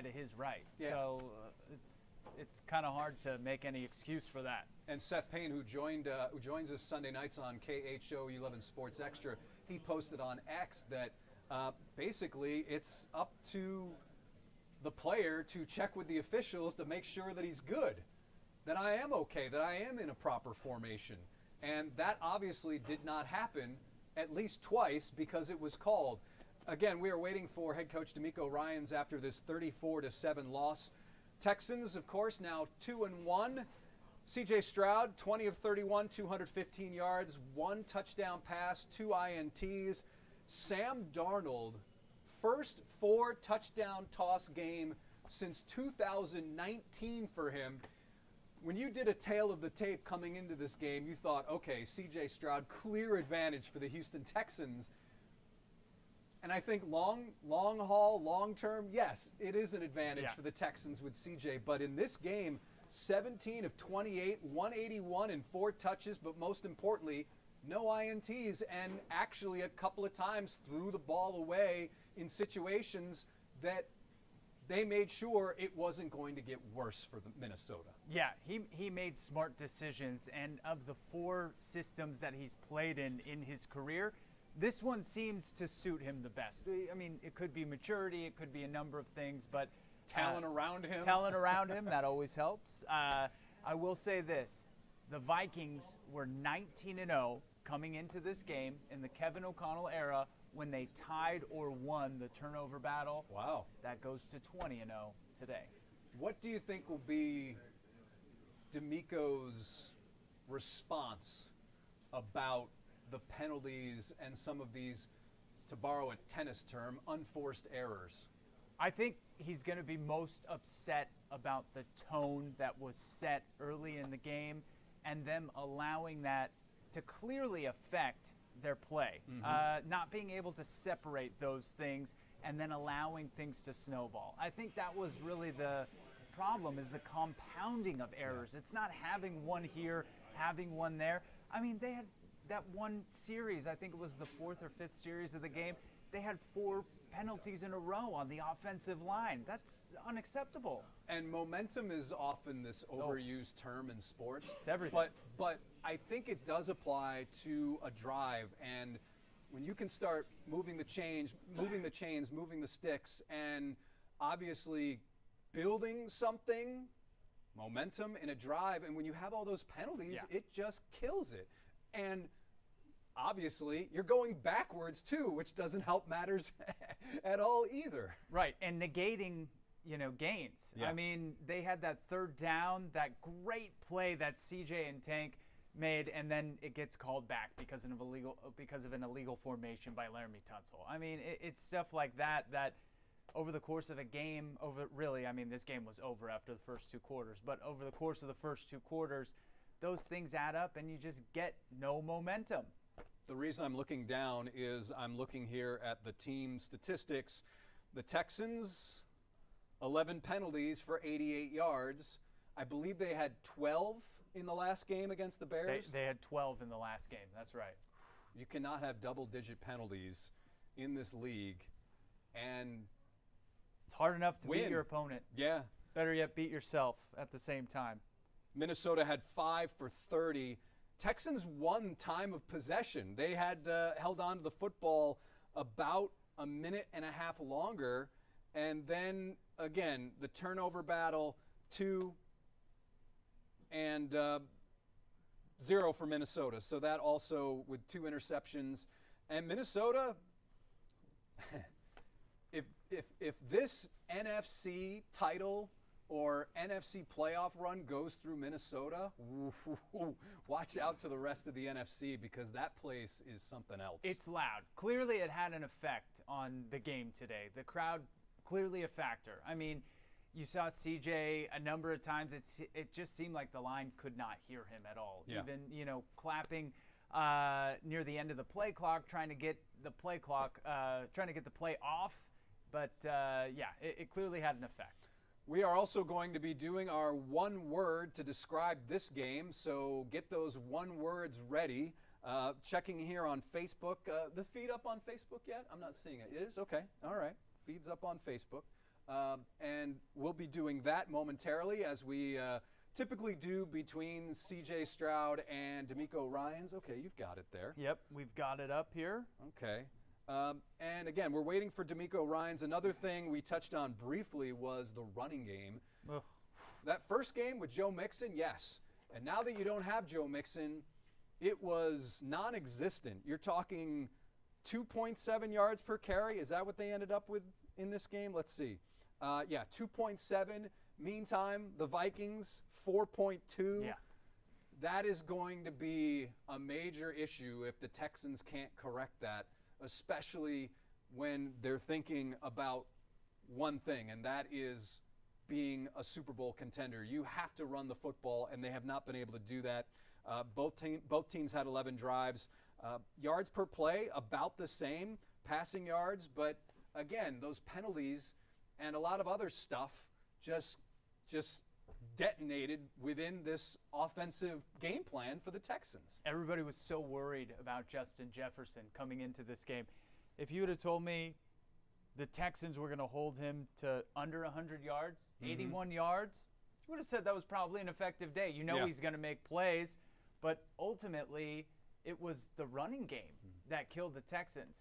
to his right. Yeah. So it's kind of hard to make any excuse for that. And Seth Payne, who joins us Sunday nights on KHOU 11 Sports Extra, he posted on X that basically it's up to the player to check with the officials to make sure that he's good, that I am okay, that I am in a proper formation. And that obviously did not happen at least twice because it was called. Again, we are waiting for head coach Demeco Ryans after this 34-7 loss. Texans, of course, now 2-1. C.J. Stroud, 20 of 31, 215 yards, 1 touchdown pass, 2 INTs. Sam Darnold, first 4-touchdown toss game since 2019 for him. When you did a tail of the tape coming into this game, you thought, okay, C.J. Stroud, clear advantage for the Houston Texans. And I think long haul, long term, yes, it is an advantage for the Texans with CJ. But in this game, 17 of 28, 181 and 4 touches, but most importantly, no INTs, and actually a couple of times threw the ball away in situations that they made sure it wasn't going to get worse for the Minnesota. Yeah, he made smart decisions, and of the 4 systems that he's played in his career, this one seems to suit him the best. I mean, it could be maturity, it could be a number of things, but talent around him. Talent around him, that always helps. I will say this. The Vikings were 19-0 coming into this game in the Kevin O'Connell era when they tied or won the turnover battle. Wow. That goes to 20-0 today. What do you think will be Demeco's response about the penalties and some of these, to borrow a tennis term, unforced errors? I think he's going to be most upset about the tone that was set early in the game and them allowing that to clearly affect their play. Not being able to separate those things and then allowing things to snowball. I think that was really the problem, is the compounding of errors. It's not having one here, having one there. I mean, they had that one series, I think it was the 4th or 5th series of the game, they had 4 penalties in a row on the offensive line. That's unacceptable. And momentum is often this overused term in sports. It's everything. But I think it does apply to a drive. And when you can start moving the chains, moving the sticks, and obviously building something, momentum in a drive, and when you have all those penalties, it just kills it. And obviously, you're going backwards too, which doesn't help matters at all either. Right, and negating, gains. Yeah. I mean, they had that 3rd down, that great play that CJ and Tank made, and then it gets called back because of an illegal formation by Laramie Tunsil. I mean, it's stuff like that over the course of a game, this game was over after the first 2 quarters, but over the course of the first 2 quarters, those things add up and you just get no momentum. The reason I'm looking down is I'm looking here at the team statistics. The Texans, 11 penalties for 88 yards. I believe they had 12 in the last game against the Bears. They had 12 in the last game. That's right. You cannot have double-digit penalties in this league and it's hard enough to win. Beat your opponent. Yeah. Better yet, beat yourself at the same time. Minnesota had 5 for 30. Texans won time of possession. They had held on to the football about a minute and a half longer. And then, again, the turnover battle, 2 and 0 for Minnesota. So that also with 2 interceptions. And Minnesota, if this NFC title or NFC playoff run goes through Minnesota, watch out to the rest of the NFC because that place is something else. It's loud. Clearly it had an effect on the game today. The crowd, clearly a factor. I mean, you saw CJ a number of times. It just seemed like the line could not hear him at all. Yeah. Even, clapping near the end of the play clock, trying to get the play off. But, it clearly had an effect. We are also going to be doing our one word to describe this game, so get those one words ready. Checking here on Facebook. The feed up on Facebook yet? I'm not seeing it. It is? Okay. All right. Feed's up on Facebook. And we'll be doing that momentarily, as we typically do between C.J. Stroud and Demeco Ryans. Okay, you've got it there. Yep, we've got it up here. Okay. And again, we're waiting for Demeco Ryans. Another thing we touched on briefly was the running game. Ugh. That first game with Joe Mixon, yes. And now that you don't have Joe Mixon, it was non-existent. You're talking 2.7 yards per carry. Is that what they ended up with in this game? Let's see. Yeah, 2.7. Meantime, the Vikings, 4.2. Yeah. That is going to be a major issue if the Texans can't correct that, especially when they're thinking about one thing, and that is being a Super Bowl contender. You have to run the football, and they have not been able to do that. Both teams had 11 drives. Yards per play, about the same. Passing yards, but again, those penalties and a lot of other stuff just detonated within this offensive game plan for the Texans. Everybody was so worried about Justin Jefferson coming into this game. If you would have told me the Texans were going to hold him to under 100 yards, 81 yards, you would have said that was probably an effective day. You know Yeah. he's going to make plays, but ultimately it was the running game that killed the Texans.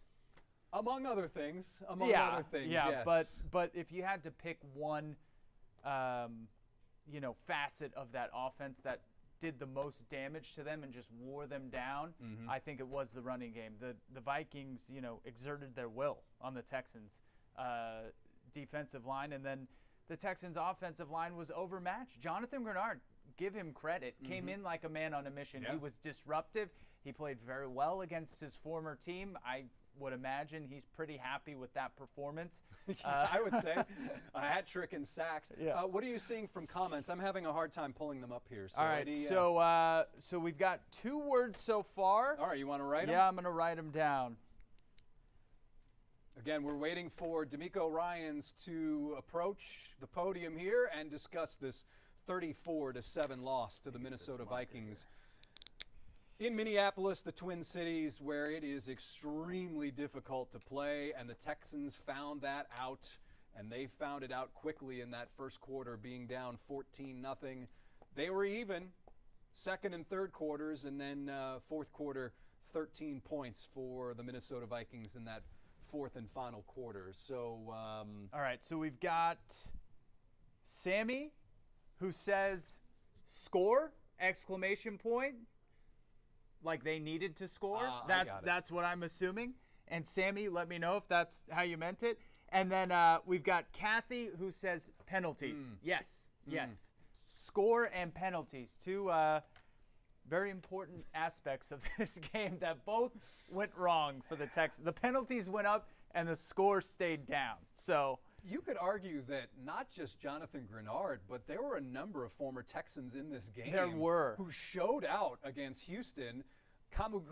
Among other things. Yeah, Yes. but if you had to pick one, facet of that offense that did the most damage to them and just wore them down, I think it was the running game. The Vikings, exerted their will on the Texans' defensive line, and then the Texans' offensive line was overmatched. Jonathan Grenard, give him credit, came in like a man on a mission. Yeah. He was disruptive. He played very well against his former team. I would imagine he's pretty happy with that performance. I would say a hat trick and sacks. Yeah. What are you seeing from comments? I'm having a hard time pulling them up here. So All right, any, so we've got 2 words so far. all right, you want to write them? Yeah, I'm going to write them down. Again, we're waiting for Demeco Ryans to approach the podium here and discuss this 34-7 loss to the Minnesota Vikings in Minneapolis, the Twin Cities, where it is extremely difficult to play, and the Texans found that out, and they found it out quickly in that first quarter, being down 14-0. They were even second and third quarters, and then fourth quarter, 13 points for the Minnesota Vikings in that fourth and final quarter. So, All right, so we've got Sammy, who says score, exclamation point, like they needed to score. I got it. That's what I'm assuming. And Sammy, let me know if that's how you meant it. And then we've got Kathy, who says penalties. Yes. Score and penalties, 2 very important aspects of this game that both went wrong for the Texans. The penalties went up and the score stayed down. So you could argue that not just Jonathan Grenard, but there were a number of former Texans in this game. There were. Who showed out against Houston. Kamu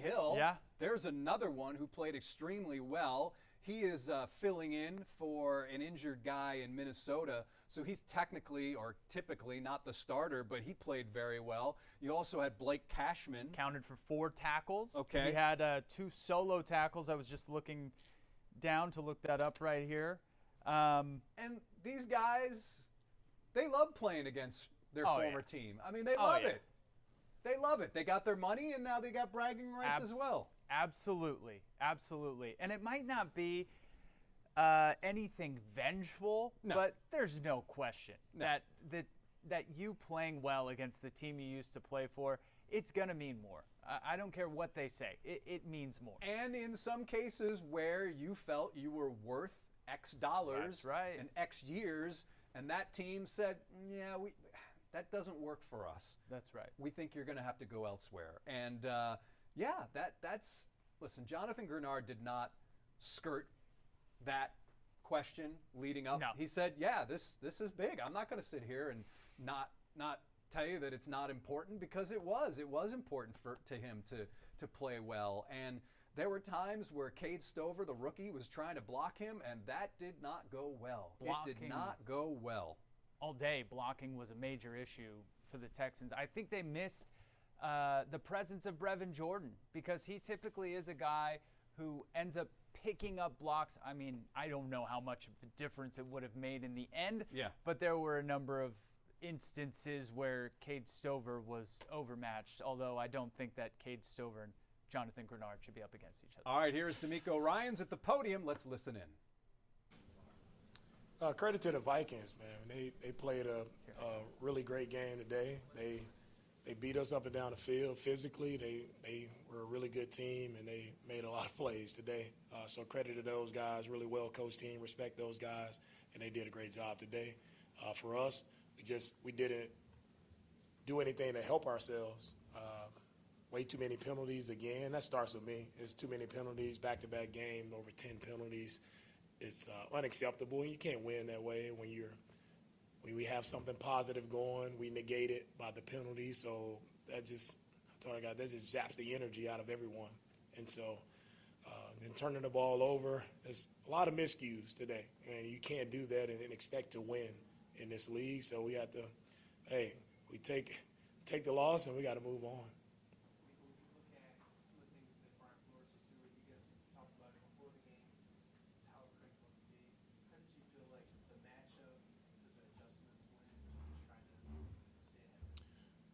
Hill. Yeah. There's another one who played extremely well. He is filling in for an injured guy in Minnesota, so he's technically or typically not the starter, but he played very well. You also had Blake Cashman. counted for 4 tackles. Okay. He had 2 solo tackles. I was just looking down to look that up right here. And these guys, they love playing against their former team. I mean, they love it. They love it. They got their money, and now they got bragging rights as well. Absolutely. And it might not be anything vengeful, No. but there's no question No. that you playing well against the team you used to play for, it's going to mean more. I don't care what they say. It means more. And in some cases where you felt you were worth X dollars That's right. and X years, and that team said, yeah, that doesn't work for us. That's right. We think you're going to have to go elsewhere. And, that's – listen, Jonathan Grenard did not skirt that question leading up. No. He said, yeah, this is big. I'm not going to sit here and not tell you that it's not important, because it was. It was important to him to play well. And there were times where Cade Stover, the rookie, was trying to block him, and that did not go well. It did Blocking. not go well. All day, blocking was a major issue for the Texans. I think they missed the presence of Brevin Jordan, because he typically is a guy who ends up picking up blocks. I mean, I don't know how much of a difference it would have made in the end. Yeah. But there were a number of instances where Cade Stover was overmatched, although I don't think that Cade Stover and Jonathan Grenard should be up against each other. All right, here is Demeco Ryans at the podium. Let's listen in. Credit to the Vikings, man. They played a really great game today. They beat us up and down the field physically. They were a really good team, and they made a lot of plays today. So credit to those guys, really well-coached team, respect those guys, and they did a great job today. For us, we didn't do anything to help ourselves. Way too many penalties again. That starts with me. It's too many penalties, back-to-back game, over 10 penalties. It's unacceptable. You can't win that way when we have something positive going. We negate it by the penalty. So that just zaps the energy out of everyone. And so then turning the ball over, there's a lot of miscues today. And you can't do that and expect to win in this league. So we have to, we take the loss and we got to move on.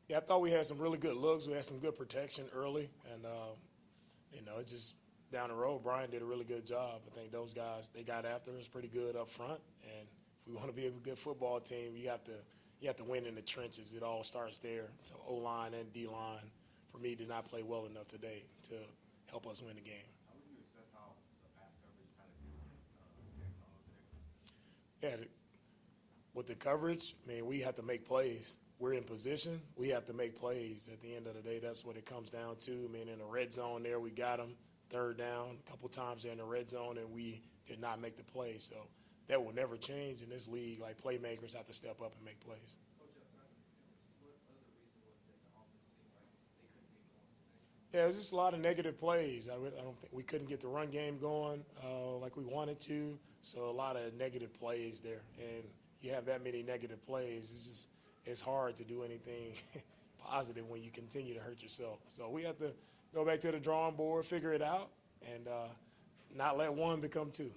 Yeah, I thought we had some really good looks. We had some good protection early, and it's just down the road. Brian did a really good job. I think those guys, they got after us pretty good up front, and if we want to be a good football team, you have to win in the trenches. It all starts there. So O-line and D-line, for me, did not play well enough today to help us win the game. How would you assess how the pass coverage kind of did against San Antonio today? Yeah, with the coverage, I mean, we have to make plays. We're in position. We have to make plays. At the end of the day, that's what it comes down to. I mean, in the red zone there, we got them third down a couple times there in the red zone, and we did not make the play. So that will never change in this league. Like, playmakers have to step up and make plays. Yeah, it was just a lot of negative plays. I don't think we couldn't get the run game going like we wanted to. So a lot of negative plays there. And you have that many negative plays, it's hard to do anything positive when you continue to hurt yourself. So we have to go back to the drawing board, figure it out, and not let one become two.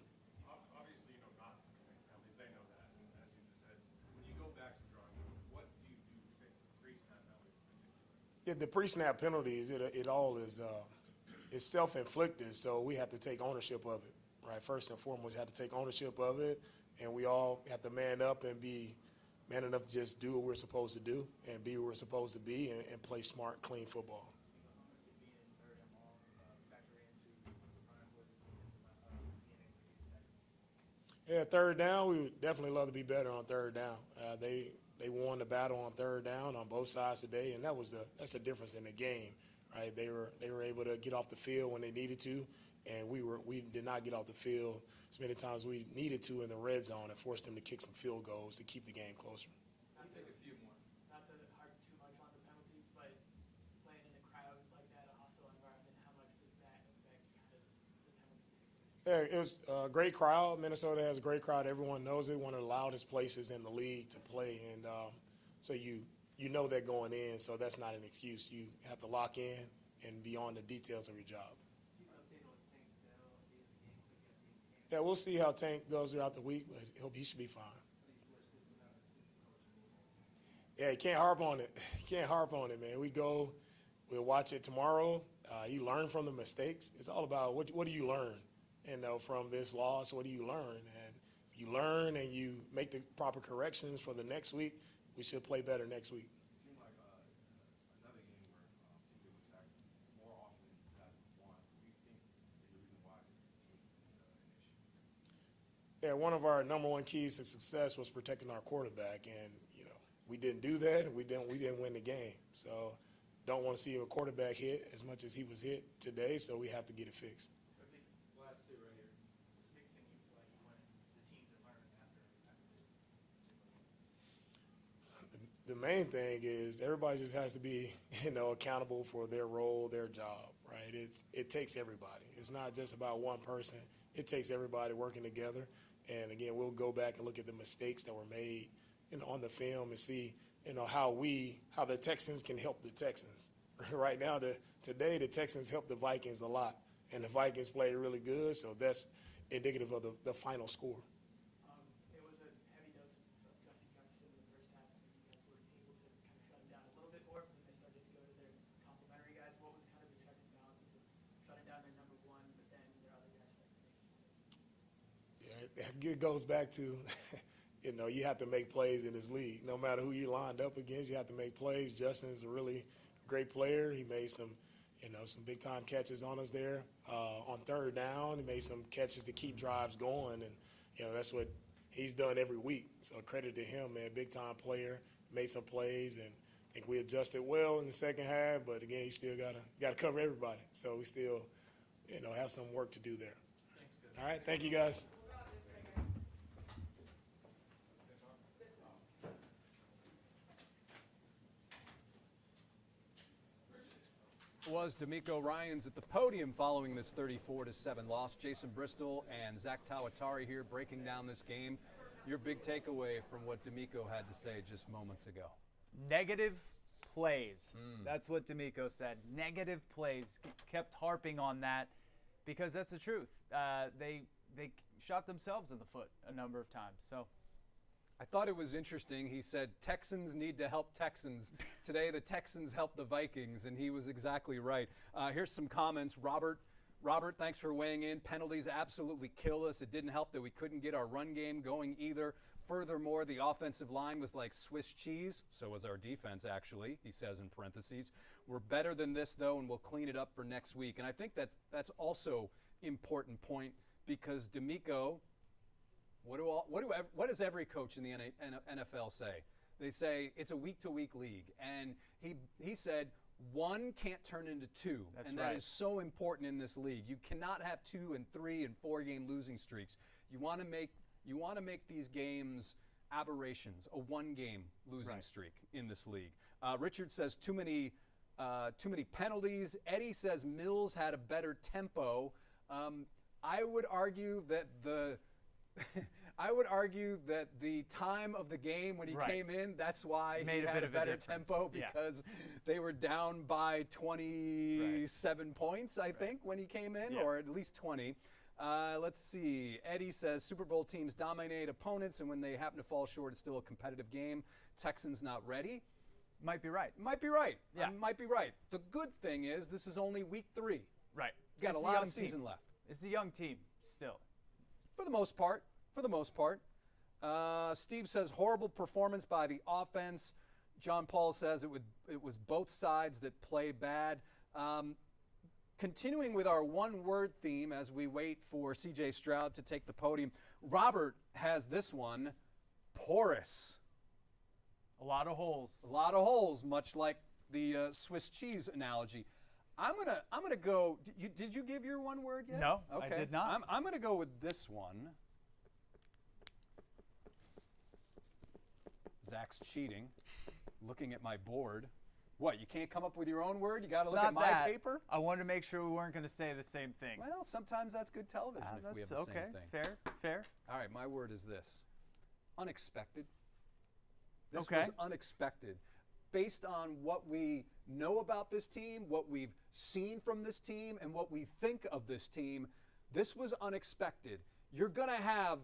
Obviously, not penalties. They know that. And as you just said, when you go back to the drawing board, what do you do to fix the pre-snap penalties? Yeah, the pre-snap penalties, it all is self-inflicted, so we have to take ownership of it, right? First and foremost, we have to take ownership of it, and we all have to man up and be man enough to just do what we're supposed to do and be where we're supposed to be and play smart, clean football. Yeah, third down, we would definitely love to be better on third down. They won the battle on third down on both sides today, and that's the difference in the game, right? They were able to get off the field when they needed to, and we did not get off the field as many times as we needed to in the red zone and forced them to kick some field goals to keep the game closer. Not to take a few more. Not to harp too much on the penalties, but playing in a crowd like that, a hostile environment, how much does that affect kind of the penalty situation? Yeah, it was a great crowd. Minnesota has a great crowd. Everyone knows it. One of the loudest places in the league to play, and so you know that going in. So that's not an excuse. You have to lock in and be on the details of your job. Yeah, we'll see how Tank goes throughout the week, but he should be fine. Yeah, you can't harp on it. You can't harp on it, man. We'll watch it tomorrow. You learn from the mistakes. It's all about what do you learn, from this loss. What do you learn? And if you learn and you make the proper corrections for the next week, we should play better next week. It seemed like another game where people was sacked more often than one. What do you think is the reason why this continues to be an issue? Yeah, one of our number one keys to success was protecting our quarterback, and we didn't do that, and we didn't win the game. So, don't want to see a quarterback hit as much as he was hit today. So we have to get it fixed. So I think last two right here, what's mixing you feel like you wanted the team to learn after this? The main thing is everybody just has to be, accountable for their role, their job, right? It takes everybody. It's not just about one person. It takes everybody working together. And again, we'll go back and look at the mistakes that were made, on the film and see, how the Texans can help the Texans. Right now, today the Texans help the Vikings a lot, and the Vikings played really good, so that's indicative of the final score. It was a heavy dose of Justin Jefferson in the first half. I mean, you guys were able to kind of shut him down a little bit more, but then they started to go to their complementary guys. What was kind of the checks and balances of shutting down their number one, but then their other guys starting to make some plays? Yeah, it goes back to, you have to make plays in this league. No matter who you lined up against, you have to make plays. Justin's a really great player. He made some big time catches on us there on third down. He made some catches to keep drives going, and that's what he's done every week. So credit to him, man. Big time player, made some plays, and I think we adjusted well in the second half. But again, you still gotta cover everybody. So we still, have some work to do there. All right, thank you guys. Was Demeco Ryans at the podium following this 34-7 loss. Jason Bristol and Zack Tawatari here breaking down this game. Your big takeaway from what Demeco had to say just moments ago. Negative plays. That's what Demeco said. Negative plays. Kept harping on that because that's the truth. They shot themselves in the foot a number of times. So I thought it was interesting. He said, Texans need to help Texans. Today, the Texans help the Vikings, and he was exactly right. Here's some comments. Robert, thanks for weighing in. Penalties absolutely kill us. It didn't help that we couldn't get our run game going either. Furthermore, the offensive line was like Swiss cheese. So was our defense, actually, he says in parentheses. We're better than this, though, and we'll clean it up for next week. And I think that's also important point because Demeco, what does every coach in the NFL say? They say it's a week-to-week league, and he said one can't turn into two, and that is so important in this league. You cannot have 2 and 3 and 4 game losing streaks. You want to make these games aberrations, a 1 game losing streak in this league. Richard says too many penalties. Eddie says Mills had a better tempo. I would argue that the time of the game when he came in, that's why he had a better tempo because they were down by 27 points, I think, when he came in, or at least 20. Let's see. Eddie says Super Bowl teams dominate opponents, and when they happen to fall short, it's still a competitive game. Texans not ready. might be right. Might be right. Yeah. Might be right. The good thing is this is only week 3. Right. You got a lot of season left. It's a young team still. For the most part. Steve says horrible performance by the offense. John Paul says it was both sides that play bad. Continuing with our one-word theme as we wait for C.J. Stroud to take the podium, Robert has this one, porous. A lot of holes. A lot of holes, much like the Swiss cheese analogy. I'm gonna go. Did you give your one word yet? No, okay. I did not. I'm gonna go with this one. Zach's cheating, looking at my board. What, you can't come up with your own word? You got to look at my paper? I wanted to make sure we weren't going to say the same thing. Well, sometimes that's good television if we have the same thing. Fair. All right, my word is this. Unexpected. This was unexpected. Based on what we know about this team, what we've seen from this team, and what we think of this team, this was unexpected. You're gonna have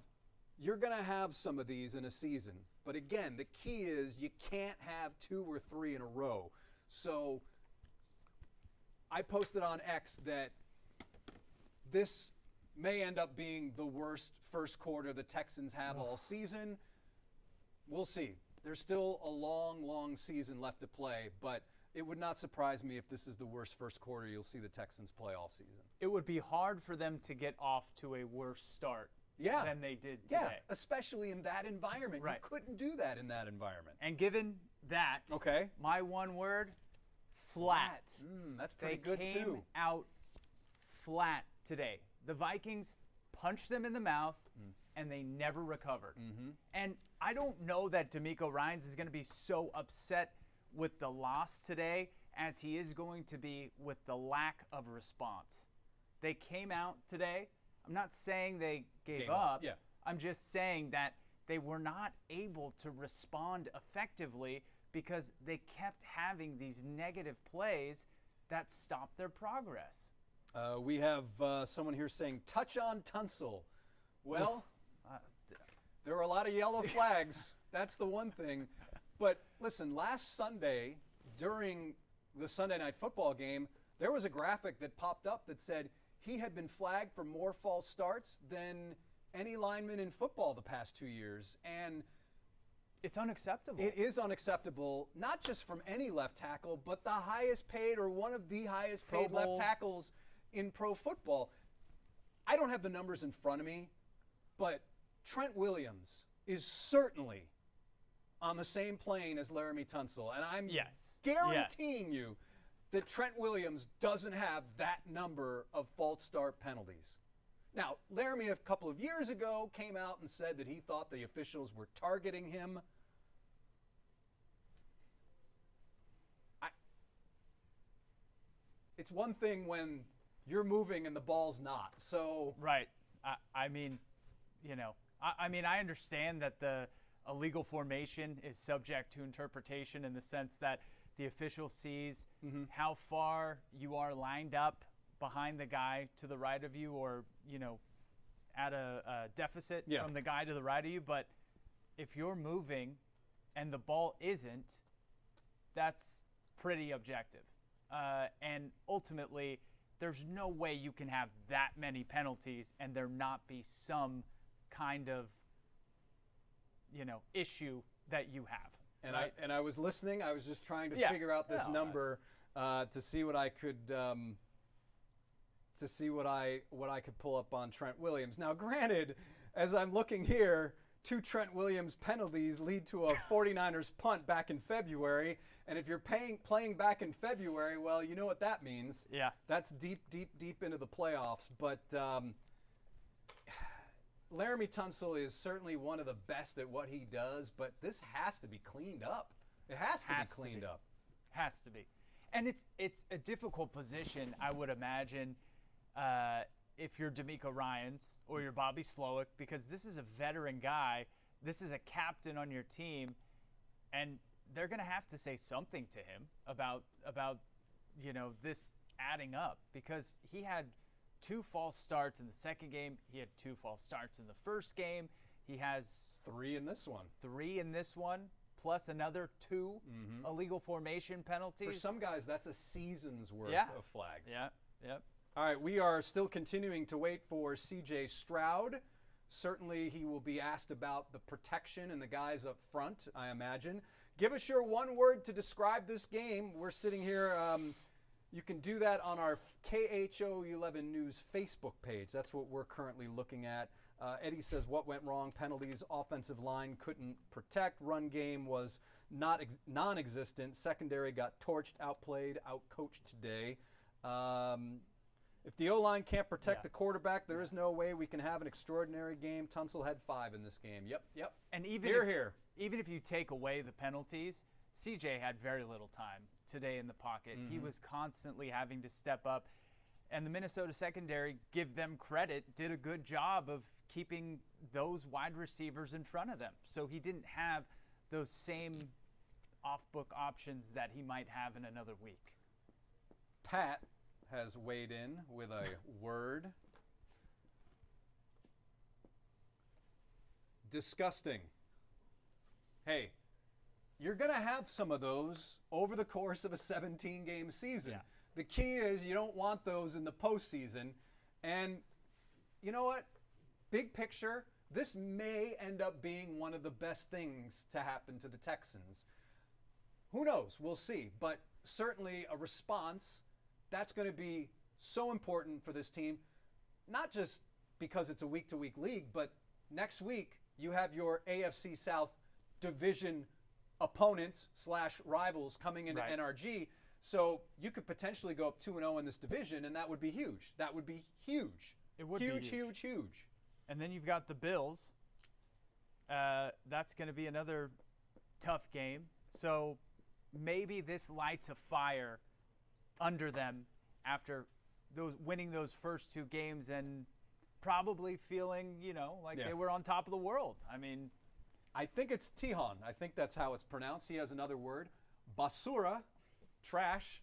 some of these in a season. But again, the key is you can't have 2 or 3 in a row. So I posted on X that this may end up being the worst first quarter the Texans have all season. We'll see. There's still a long, long season left to play, but it would not surprise me if this is the worst first quarter you'll see the Texans play all season. It would be hard for them to get off to a worse start than they did today. Yeah, especially in that environment. Right. You couldn't do that in that environment. And given that, my one word, flat. That's pretty good, too. They came out flat today. The Vikings punched them in the mouth, and they never recovered. And I don't know that Demeco Ryans is going to be so upset with the loss today as he is going to be with the lack of response. They came out today. I'm not saying they gave up. Yeah. I'm just saying that they were not able to respond effectively because they kept having these negative plays that stopped their progress. We have someone here saying, touch on Tunsil. Well, there are a lot of yellow flags. That's the one thing. But listen, last Sunday during the Sunday Night Football game, there was a graphic that popped up that said he had been flagged for more false starts than any lineman in football the past 2 years. And it's unacceptable. it is unacceptable, not just from any left tackle, but the highest paid or one of the highest paid Pro Bowl. left tackles in pro football. I don't have the numbers in front of me, but Trent Williams is certainly on the same plane as Laramie Tunsil. And I'm Yes. guaranteeing you that Trent Williams doesn't have that number of false start penalties. Now, Laramie a couple of years ago came out and said that he thought the officials were targeting him. It's one thing when you're moving and the ball's not. So Right. I mean, I understand that the illegal formation is subject to interpretation in the sense that the official sees how far you are lined up behind the guy to the right of you, or at a deficit from the guy to the right of you. But if you're moving and the ball isn't, that's pretty objective. And ultimately, there's no way you can have that many penalties and there not be some kind of issue that you have. And right? I was listening. I was just trying to Yeah. figure out this No, number to see what I could pull up on Trent Williams. Now, granted, as I'm looking here, 2 Trent Williams penalties lead to a 49ers punt back in February. And if you're playing back in February, well, you know what that means. Yeah. That's deep into the playoffs. But Laramie Tunsil is certainly one of the best at what he does, but this has to be cleaned up. It has to be cleaned up. Has to be. And it's a difficult position, I would imagine, if you're Demeco Ryans or you're Bobby Slowick, because this is a veteran guy. This is a captain on your team, and they're going to have to say something to him about this adding up, because he had 2 false starts in the second game. He had 2 false starts in the first game. He has 3 in this one. 3 in this one, plus another 2 illegal formation penalties. For some guys, that's a season's worth of flags. Yeah, yep. All right, we are still continuing to wait for C.J. Stroud. Certainly, he will be asked about the protection and the guys up front, I imagine. Give us your one word to describe this game. We're sitting here. You can do that on our KHOU 11 News Facebook page. That's what we're currently looking at. Eddie says, what went wrong? Penalties, offensive line couldn't protect. Run game was non-existent. Secondary got torched, outplayed, outcoached today. If the O-line can't protect the quarterback, there is no way we can have an extraordinary game. Tunsil had 5 in this game. Yep. And even even if you take away the penalties, CJ had very little time today in the pocket. He was constantly having to step up. And the Minnesota secondary, give them credit, did a good job of keeping those wide receivers in front of them. So he didn't have those same off-book options that he might have in another week. Pat has weighed in with a word. Disgusting. Hey, you're going to have some of those over the course of a 17-game season. Yeah. The key is you don't want those in the postseason. And you know what? Big picture, this may end up being one of the best things to happen to the Texans. Who knows? We'll see. But certainly a response, that's going to be so important for this team, not just because it's a week-to-week league, but next week you have your AFC South division opponents / rivals coming into NRG. So you could potentially go up 2-0 in this division, and that would be huge. That would be huge. It would be huge. And then you've got the Bills. That's going to be another tough game. So maybe this lights a fire under them after winning those first 2 games and probably feeling, like they were on top of the world. I mean, I think it's Tijon. I think that's how it's pronounced. He has another word. Basura, trash.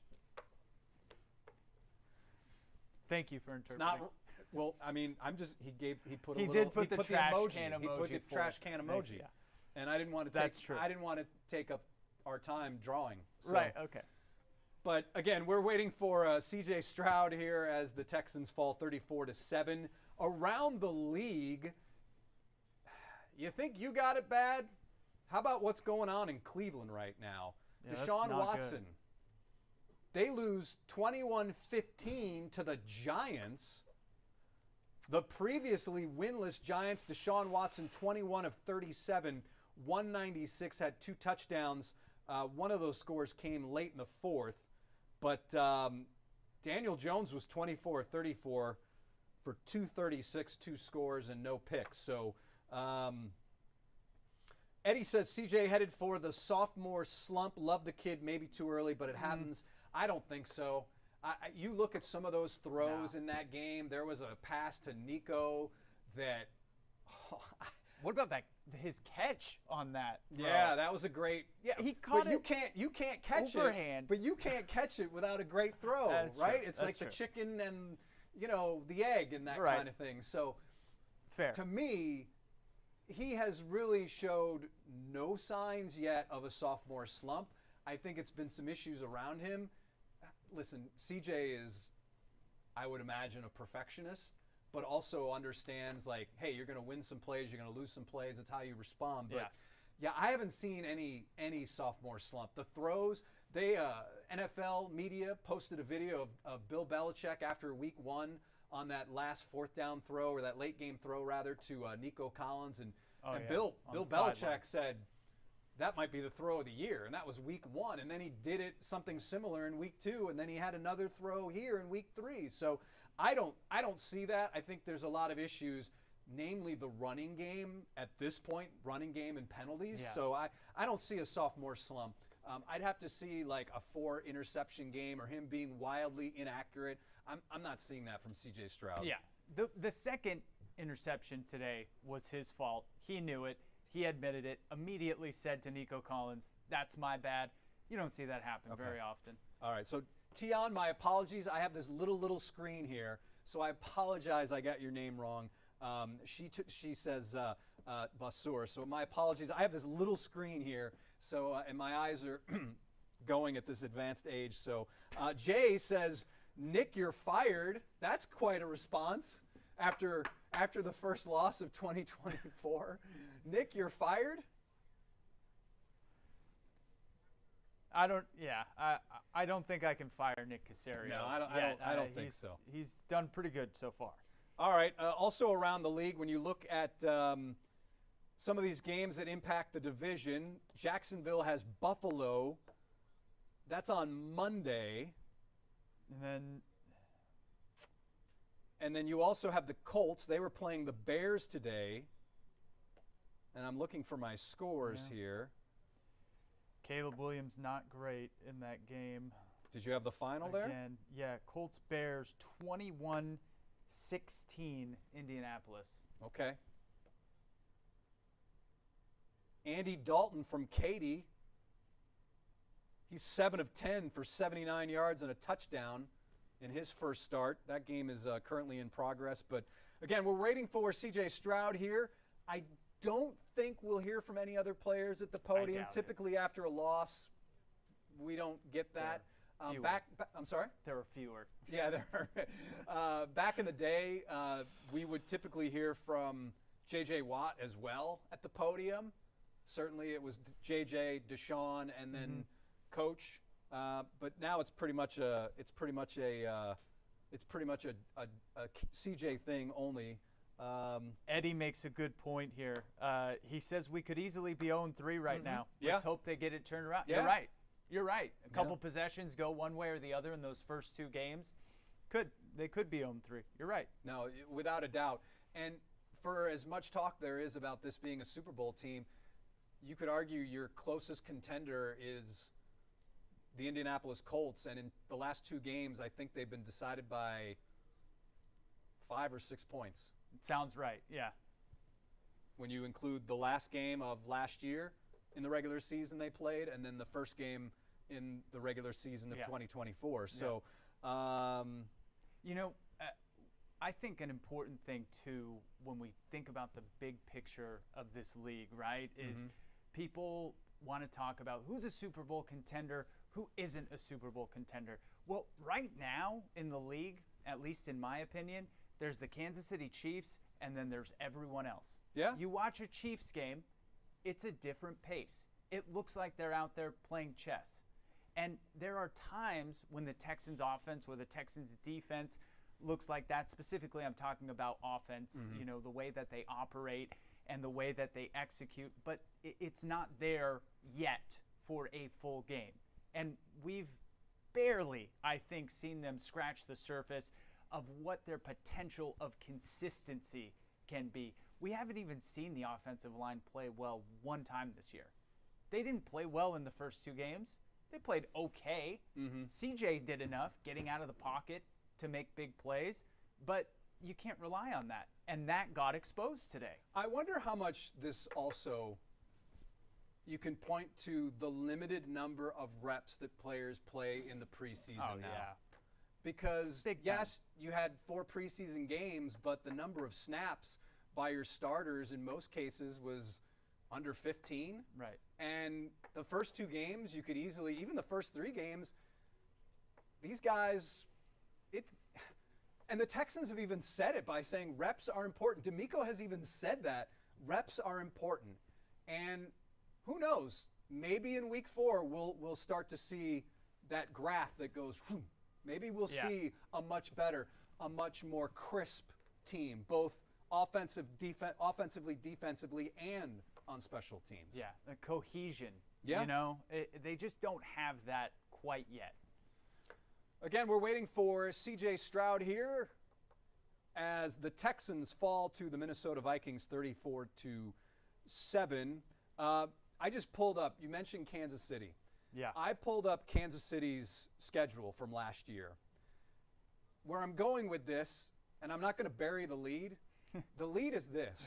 Thank you for It's interpreting. not. Well, I mean, he put a He little. did put the put trash emoji. can He put emoji the for trash it. can Thank you, emoji. yeah. And I didn't want to That's take. true. I didn't want to take up our time drawing. So, Right. Okay. But again, we're waiting for C.J. Stroud here as the Texans fall 34-7. Around the league, you think you got it bad? How about what's going on in Cleveland right now? Yeah, that's Deshaun not Watson. good. They lose 21-15 to the Giants. The previously winless Giants, Deshaun Watson, 21 of 37, 196, had 2 touchdowns. One of those scores came late in the fourth. But Daniel Jones was 24 of 34 for 236, 2 scores, and no picks. So Eddie says CJ headed for the sophomore slump. Love the kid, maybe too early, but it happens. I don't think so. You look at some of those throws in that game. There was a pass to Nico that. What about that? His catch on that. Bro. Yeah, that was a great. Yeah, He caught but it You can't catch overhand. it. But you can't catch it without a great throw, That's right? true. It's That's like true. the chicken and the egg and that Right. kind of thing. So Fair. to me, he has really showed no signs yet of a sophomore slump. I think it's been some issues around him. Listen, CJ is, I would imagine, a perfectionist, but also understands like, hey, you're going to win some plays, you're going to lose some plays. It's how you respond. But yeah, I haven't seen any sophomore slump. The throws, NFL media posted a video of Bill Belichick after week 1 on that last 4th down throw, or that late game throw rather, to Nico Collins, and Bill on the Belichick sideline. said that might be the throw of the year, and that was week 1, and then he did it something similar in week 2, and then he had another throw here in week 3. So I don't see that. I think there's a lot of issues, namely the running game at this point, running game and penalties. Yeah. So I don't see a sophomore slump. I'd have to see like a 4 interception game or him being wildly inaccurate. I'm not seeing that from CJ Stroud. Yeah. The second interception today was his fault. He knew it. He admitted it. Immediately said to Nico Collins, "That's my bad." You don't see that happen very often. All right. So Tion, my apologies. I have this little screen here, so I apologize. I got your name wrong. She says Basur. So my apologies. I have this little screen here, so and my eyes are going at this advanced age. So Jay says, "Nick, you're fired." That's quite a response after the first loss of 2024. Nick, you're fired? I don't think I can fire Nick Caserio. No, I don't think so. He's done pretty good so far. All right. Also around the league, when you look at some of these games that impact the division, Jacksonville has Buffalo. That's on Monday. And then you also have the Colts. They were playing the Bears today. And I'm looking for my scores here. Caleb Williams not great in that game. Did you have the final there? Again, yeah, Colts Bears 21-16 Indianapolis. Okay. Andy Dalton from Katy. He's 7 of 10 for 79 yards and a touchdown in his first start. That game is currently in progress. But again, we're waiting for CJ Stroud here. I don't think we'll hear from any other players at the podium. doubt it. Typically after a loss, we don't get that. fewer. I'm sorry? There were fewer. Yeah, there are. Back in the day, we would typically hear from J.J. Watt as well at the podium. Certainly, it was J.J., Deshaun, and then Coach. But now it's pretty much a CJ thing only. Eddie makes a good point here. He says we could easily be 0-3 right now. Yeah. Let's hope they get it turned around. Yeah. You're right. You're right. A couple possessions go one way or the other in those first 2 games. They could be 0-3. You're right. No, without a doubt. And for as much talk there is about this being a Super Bowl team, you could argue your closest contender is the Indianapolis Colts. And in the last 2 games, I think they've been decided by 5 or 6 points. It sounds right. Yeah. When you include the last game of last year in the regular season they played, and then the first game in the regular season of 2024. So, I think an important thing, too, when we think about the big picture of this league, right, is people want to talk about who's a Super Bowl contender, who isn't a Super Bowl contender. Well, right now in the league, at least in my opinion, there's the Kansas City Chiefs, and then there's everyone else. Yeah. You watch a Chiefs game, it's a different pace. It looks like they're out there playing chess. And there are times when the Texans offense or the Texans defense looks like that. Specifically, I'm talking about offense, you know, the way that they operate and the way that they execute. But it's not there yet for a full game. And we've barely, I think, seen them scratch the surface of what their potential of consistency can be. We haven't even seen the offensive line play well one time this year. They didn't play well in the first two games. They played okay. CJ did enough getting out of the pocket to make big plays, but you can't rely on that. And that got exposed today. I wonder how much this also, you can point to the limited number of reps that players play in the preseason now. Because, Big time. yes, you had 4 preseason games, but the number of snaps by your starters in most cases was under 15. Right. And the first 2 games, you could easily, even the first 3 games, these guys, and the Texans have even said it by saying reps are important. Demeco has even said that reps are important. And who knows, maybe in week 4 we'll start to see that graph that goes, whew. Maybe we'll see a much better, a much more crisp team, both offensively, defensively, and on special teams. Yeah, a cohesion. Yeah. You know, they just don't have that quite yet. Again, we're waiting for CJ Stroud here as the Texans fall to the Minnesota Vikings 34-7. I just pulled up, you mentioned Kansas City. Yeah. I pulled up Kansas City's schedule from last year. Where I'm going with this, and I'm not going to bury the lead, the lead is this.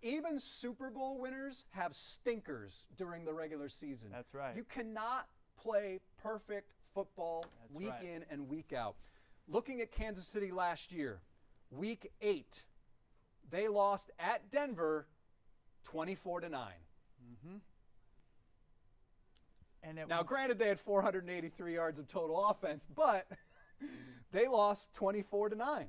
Even Super Bowl winners have stinkers during the regular season. That's right. You cannot play perfect football week in and week out. Looking at Kansas City last year, week 8, they lost at Denver 24-9. And Now, granted, they had 483 yards of total offense, but they lost 24-9.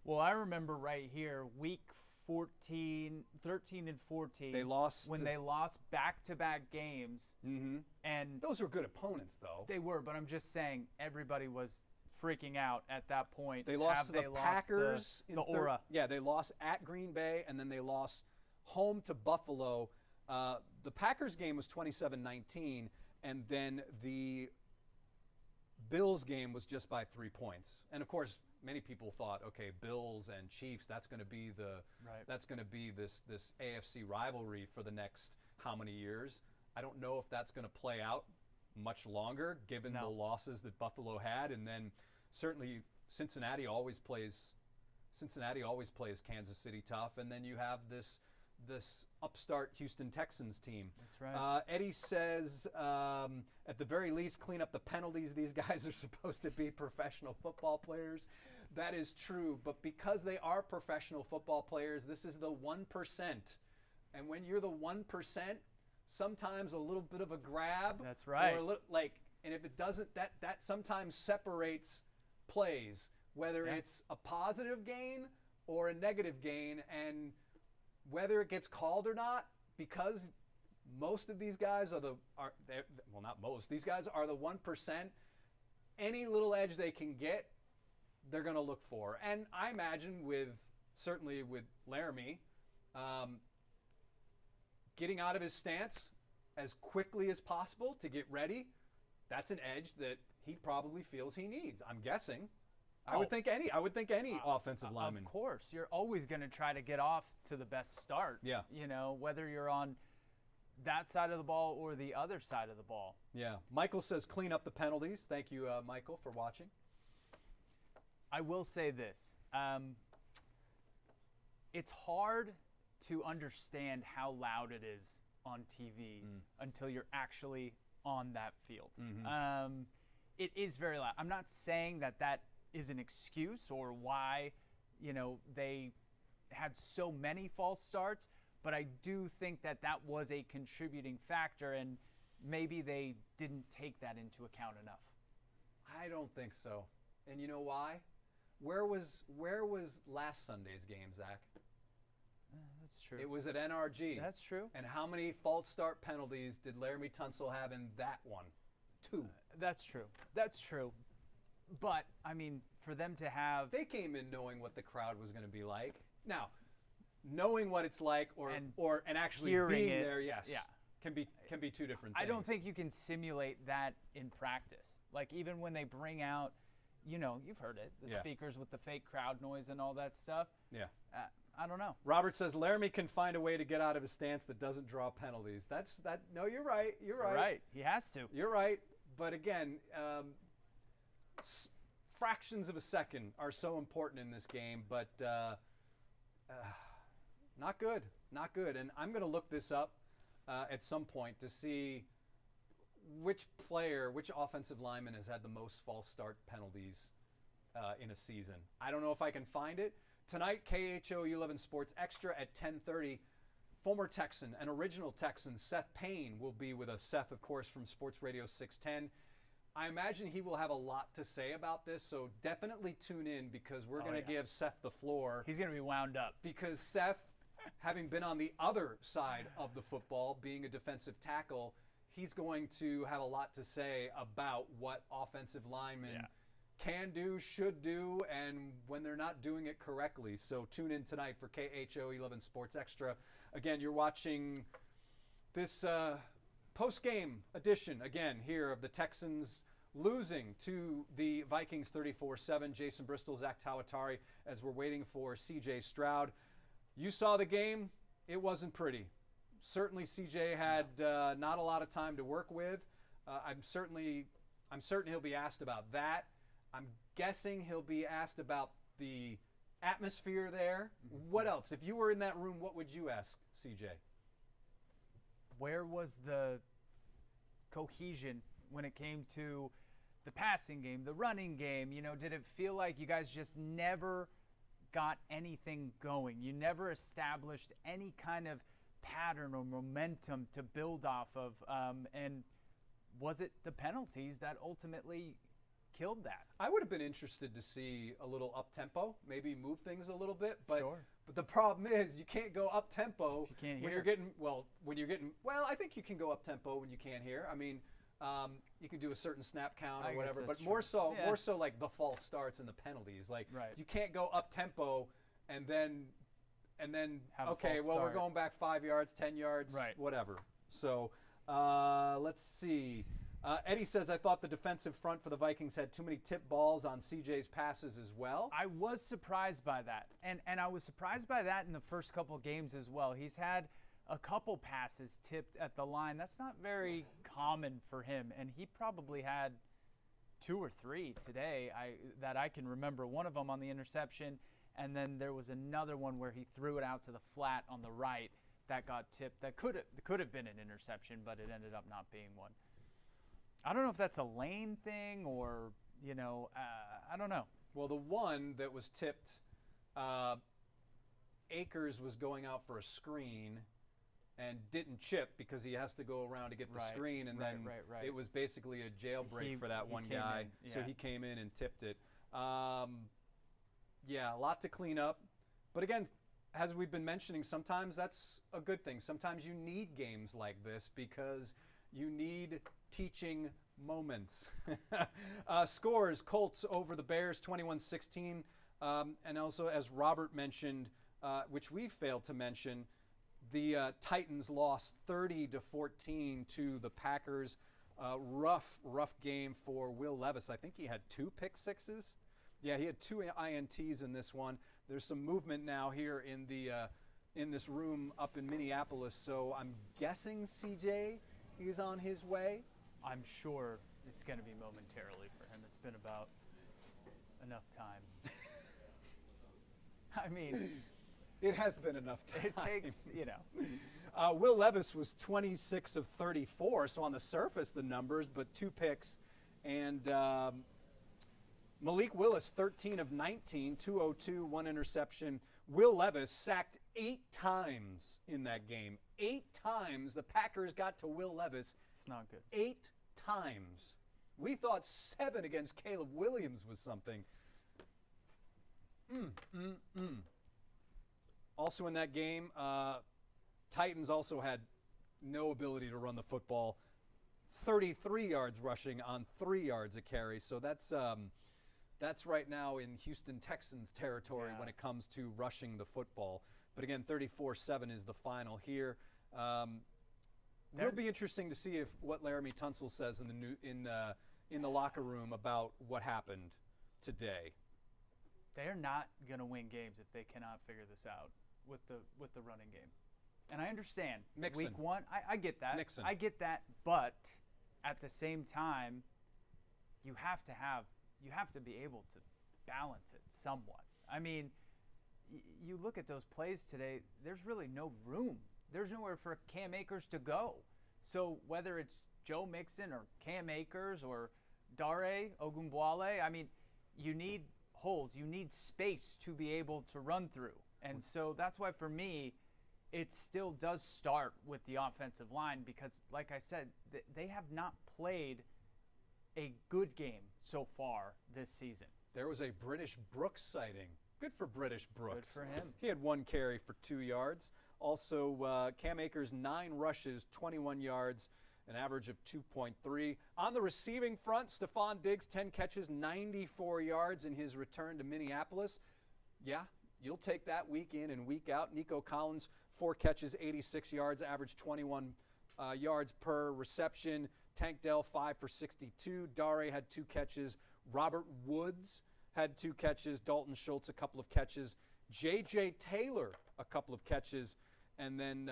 well, I remember right here, week 13 and 14. They lost when they lost back-to-back games. And Those were good opponents, though. they were, but I'm just saying everybody was freaking out at that point. They lost Have to they the lost Packers. the aura. Yeah, they lost at Green Bay, and then they lost home to Buffalo. The Packers game was 27-19, and then the Bills game was just by 3 points. And of course, many people thought, okay, Bills and Chiefs, that's going to be this AFC rivalry for the next how many years? I don't know if that's going to play out much longer, given the losses that Buffalo had, and then certainly Cincinnati always plays Kansas City tough, and then you have this upstart Houston Texans team. That's right. Eddie says, at the very least, clean up the penalties. These guys are supposed to be professional football players. That is true, but because they are professional football players, this is the 1%. And when you're the 1%, sometimes a little bit of a grab. That's right. Or and if it doesn't, that sometimes separates plays, whether it's a positive gain or a negative gain, and whether it gets called or not, because most of these guys these guys are the 1%. Any little edge they can get, they're going to look for. And I imagine certainly with Laramie, getting out of his stance as quickly as possible to get ready, that's an edge that he probably feels he needs. I'm guessing. I would think any offensive lineman. Of course, you're always going to try to get off to the best start. Yeah. You know, whether you're on that side of the ball or the other side of the ball. Yeah. Michael says clean up the penalties. Thank you, Michael, for watching. I will say this. It's hard to understand how loud it is on TV until you're actually on that field. It is very loud. I'm not saying that is an excuse or why, they had so many false starts, but I do think that was a contributing factor, and maybe they didn't take that into account enough. I don't think so. And you know why? Where was last Sunday's game, Zach? That's true. It was at NRG. That's true. And how many false start penalties did Laramie Tunsil have in that one? 2. That's true. That's true. But, I mean, for them to have... They came in knowing what the crowd was going to be like. Now, knowing what it's like and actually being it, there, yes, yeah. can be 2 different things. I don't think you can simulate that in practice. Like, even when they bring out, you've heard it, the speakers with the fake crowd noise and all that stuff. Yeah. I don't know. Robert says Laramie can find a way to get out of his stance that doesn't draw penalties. No, you're right. You're right. Right. He has to. You're right. But again, fractions of a second are so important in this game, but not good. Not good. And I'm going to look this up at some point to see which offensive lineman has had the most false start penalties in a season. I don't know if I can find it. Tonight, KHOU 11 Sports Extra at 10:30. Former Texan and original Texan Seth Payne will be with us. Seth, of course, from Sports Radio 610. I imagine he will have a lot to say about this, so definitely tune in because we're going to give Seth the floor. He's going to be wound up. Because Seth, having been on the other side of the football, being a defensive tackle, he's going to have a lot to say about what offensive linemen can do, should do, and when they're not doing it correctly. So tune in tonight for KHOU 11 Sports Extra. Again, you're watching this post-game edition, again, here of the Texans losing to the Vikings 34-7. Jason Bristol, Zack Tawatari, as we're waiting for CJ Stroud. You saw the game. It wasn't pretty. Certainly CJ had not a lot of time to work with. I'm certain he'll be asked about that. I'm guessing he'll be asked about the atmosphere there. Mm-hmm. What else? If you were in that room, what would you ask CJ? Where was the cohesion when it came to the passing game, the running game? Did it feel like you guys just never got anything going? You never established any kind of pattern or momentum to build off of? And was it the penalties that ultimately killed that? I would have been interested to see a little up-tempo, maybe move things a little bit. But, sure. But the problem is you can't go up-tempo when you're getting, I think you can go up-tempo when you can't hear. I mean, you can do a certain snap count or whatever, but more so like the false starts and the penalties. Like you can't go up-tempo and then okay, well, we're going back 5 yards, 10 yards, whatever. So let's see. Eddie says, I thought the defensive front for the Vikings had too many tip balls on CJ's passes as well. I was surprised by that. And I was surprised by that in the first couple games as well. He's had a couple passes tipped at the line. That's not very common for him. And he probably had 2 or 3 today that I can remember. One of them on the interception, and then there was another one where he threw it out to the flat on the right that got tipped. That could have been an interception, but it ended up not being one. I don't know if that's a lane thing or, I don't know. Well, the one that was tipped, Akers was going out for a screen and didn't chip because he has to go around to get the screen, and then it was basically a jailbreak for that one guy. So he came in and tipped it. A lot to clean up. But again, as we've been mentioning, sometimes that's a good thing. Sometimes you need games like this because you need teaching moments. Scores, Colts over the Bears 21-16. And also, as Robert mentioned, which we failed to mention, the Titans lost 30-14 to the Packers. Rough game for Will Levis. I think he had 2 pick sixes. Yeah, he had 2 INTs in this one. There's some movement now here in this room up in Minneapolis. So I'm guessing CJ is on his way. I'm sure it's going to be momentarily for him. It's been about enough time. I mean, it has been enough time. It takes, Will Levis was 26 of 34, so on the surface the numbers, but 2 picks. And Malik Willis, 13 of 19, 202, 1 interception. Will Levis sacked 8 times in that game. 8 times the Packers got to Will Levis. It's not good. 8 times. We thought 7 against Caleb Williams was something. Also in that game, Titans also had no ability to run the football. 33 yards rushing on 3 yards a carry. So that's right now in Houston Texans territory when it comes to rushing the football. But again, 34-7 is the final here. It'll be interesting to see what Laramie Tunsil says in the locker room about what happened today. They're not going to win games if they cannot figure this out with the running game. And I understand. Mixon. Week 1, I get that. Mixon. I get that, but at the same time, you have to be able to balance it somewhat. I mean, you look at those plays today, there's really no room. There's nowhere for Cam Akers to go. So whether it's Joe Mixon or Cam Akers or Dare Ogunbowale, I mean, you need holes. You need space to be able to run through. And so that's why for me, it still does start with the offensive line because, like I said, they have not played a good game so far this season. There was a British Brooks sighting. Good for British Brooks. Good for him. He had 1 carry for 2 yards. Also, Cam Akers, 9 rushes, 21 yards, an average of 2.3. On the receiving front, Stephon Diggs, 10 catches, 94 yards in his return to Minneapolis. Yeah, you'll take that week in and week out. Nico Collins, 4 catches, 86 yards, average 21 yards per reception. Tank Dell, 5 for 62. Dare had 2 catches. Robert Woods had 2 catches. Dalton Schultz, a couple of catches. J.J. Taylor, a couple of catches. And then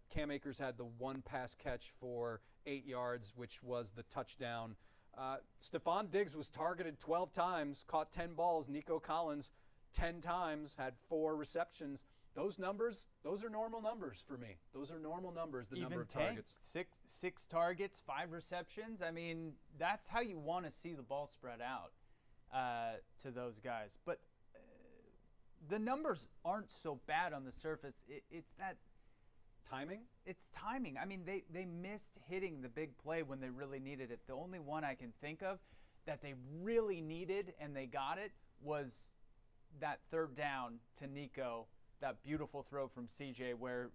Cam Akers had the 1 pass catch for 8 yards, which was the touchdown. Stephon Diggs was targeted 12 times, caught 10 balls. Nico Collins, 10 times, had 4 receptions. Those numbers, those are normal numbers for me. Those are normal numbers, the number of targets. Six targets, 5 receptions. I mean, that's how you want to see the ball spread out to those guys. But the numbers aren't so bad on the surface. It's that timing? It's timing. I mean, they missed hitting the big play when they really needed it. The only one I can think of that they really needed and they got it was that 3rd down to Nico, that beautiful throw from CJ where,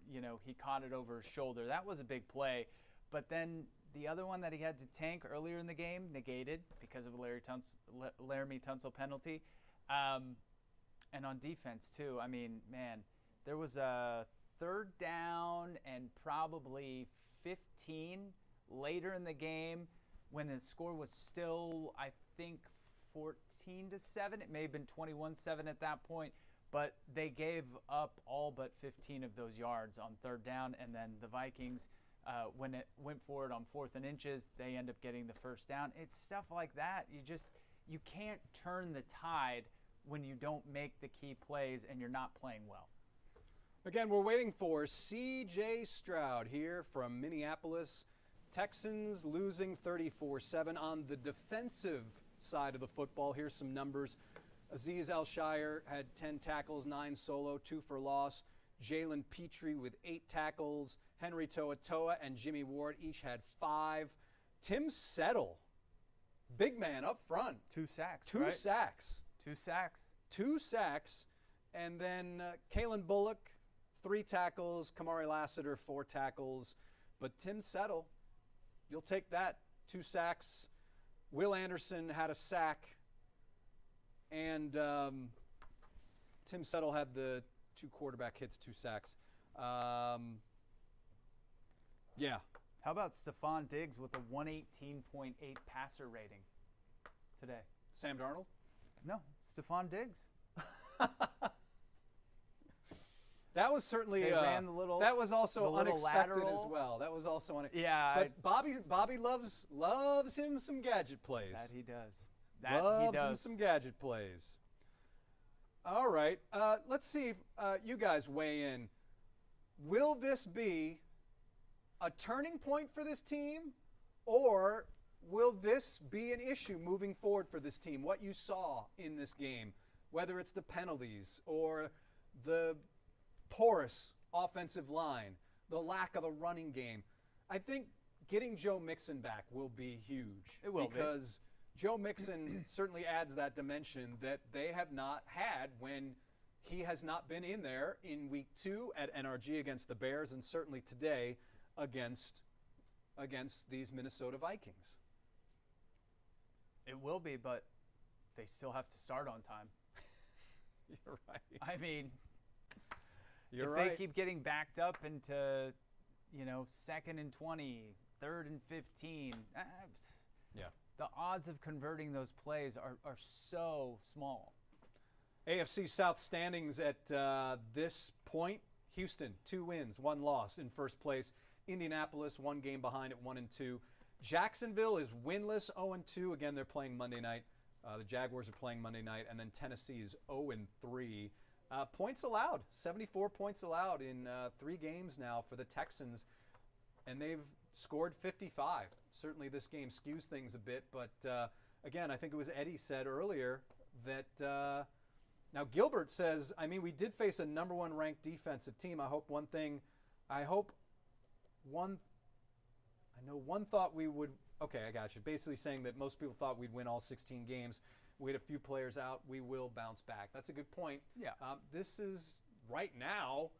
he caught it over his shoulder. That was a big play. But then the other one that he had to tank earlier in the game, negated because of a Laramie Tunsil penalty. And on defense, too. I mean, man, there was a 3rd down and probably 15 later in the game when the score was still, I think, 14-7. It may have been 21-7 at that point. But they gave up all but 15 of those yards on 3rd down. And then the Vikings, when it went for it on 4th and inches, they end up getting the 1st down. It's stuff like that. You can't turn the tide when you don't make the key plays and you're not playing well. Again, we're waiting for C.J. Stroud here from Minneapolis. Texans losing 34-7 on the defensive side of the football. Here's some numbers. Azeez Al-Shire had 10 tackles, 9 solo, 2 for loss. Jalen Petrie with 8 tackles. Henry To'oTo'o and Jimmy Ward each had 5. Tim Settle, big man up front. 2 sacks, 2 right? sacks. 2 sacks. 2 sacks. And then Kalen Bullock, 3 tackles. Kamari Lassiter, 4 tackles. But Tim Settle, you'll take that. 2 sacks. Will Anderson had a sack. And Tim Settle had the 2 quarterback hits, 2 sacks. Yeah. How about Stephon Diggs with a 118.8 passer rating today? Sam Darnold? No, Stephon Diggs. That was certainly They ran the little, that was also the little unexpected lateral. as well. That was also unexpected. Yeah. But Bobby loves him some gadget plays. That he does. Loves him some gadget plays. All right. Let's see if you guys weigh in. Will this be a turning point for this team, or will this be an issue moving forward for this team? What you saw in this game, whether it's the penalties or the porous offensive line, the lack of a running game. I think getting Joe Mixon back will be huge. It will because Joe Mixon certainly adds that dimension that they have not had when he has not been in there in week 2 at NRG against the Bears, and certainly today against these Minnesota Vikings. It will be, but they still have to start on time. You're right. I mean, You're if right. they keep getting backed up into, 2nd and 20, 3rd and 15, Yeah. the odds of converting those plays are so small. AFC South standings at this point: Houston 2 wins, 1 loss in first place. Indianapolis 1 game behind at 1-2. Jacksonville is winless, 0-2. Again, they're playing Monday night. The Jaguars are playing Monday night, and then Tennessee is 0-3. Points allowed, 74 points allowed in 3 games now for the Texans, and they've scored 55. Certainly this game skews things a bit, but again, I think it was Eddie said earlier that now Gilbert says, we did face a number 1 ranked defensive team. I know one thought we would, okay, I got you. Basically saying that most people thought we'd win all 16 games. We had a few players out. We will bounce back. That's a good point. Yeah. This is, right now,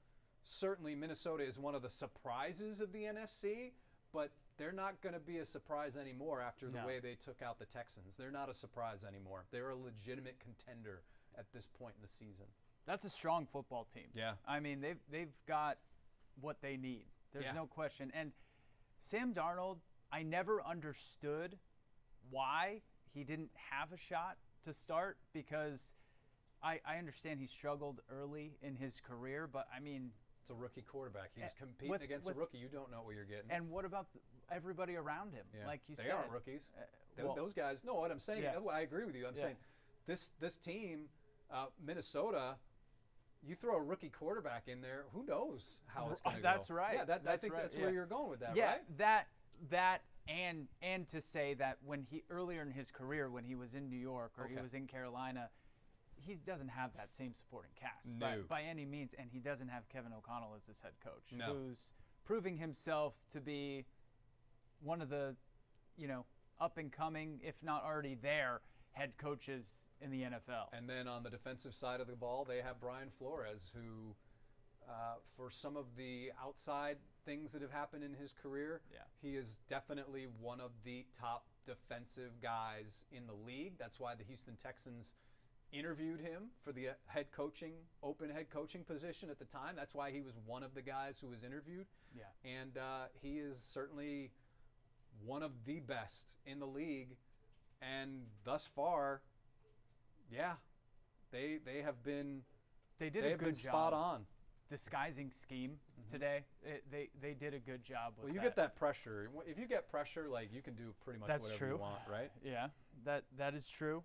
certainly Minnesota is one of the surprises of the NFC, but they're not going to be a surprise anymore after the way they took out the Texans. They're not a surprise anymore. They're a legitimate contender at this point in the season. That's a strong football team. Yeah. They've got what they need. There's no question. And Sam Darnold, I never understood why he didn't have a shot to start, because I understand he struggled early in his career, but it's a rookie quarterback. He's competing against a rookie. You don't know what you're getting. And what about everybody around him? Yeah. Like you said. They aren't rookies. Those guys, no, what I'm saying, I agree with you. I'm saying this team, Minnesota, you throw a rookie quarterback in there, who knows how it's going to go. That's right. Yeah, I think that's where you're going with that, right? That and to say that when he earlier in his career, when he was in New York or he was in Carolina, he doesn't have that same supporting cast by any means, and he doesn't have Kevin O'Connell as his head coach, who's proving himself to be one of the, up and coming, if not already there, head coaches in the NFL. And then on the defensive side of the ball, they have Brian Flores, who, for some of the outside things that have happened in his career, he is definitely one of the top defensive guys in the league. That's why the Houston Texans interviewed him for the open head coaching position at the time. That's why he was one of the guys who was interviewed. Yeah. And he is certainly one of the best in the league. And thus far, they have been They did a good job spot on. disguising scheme today. They did a good job with Well, you that. get that pressure. If you get pressure, you can do pretty much That's whatever true. you want, right? Yeah, that is true.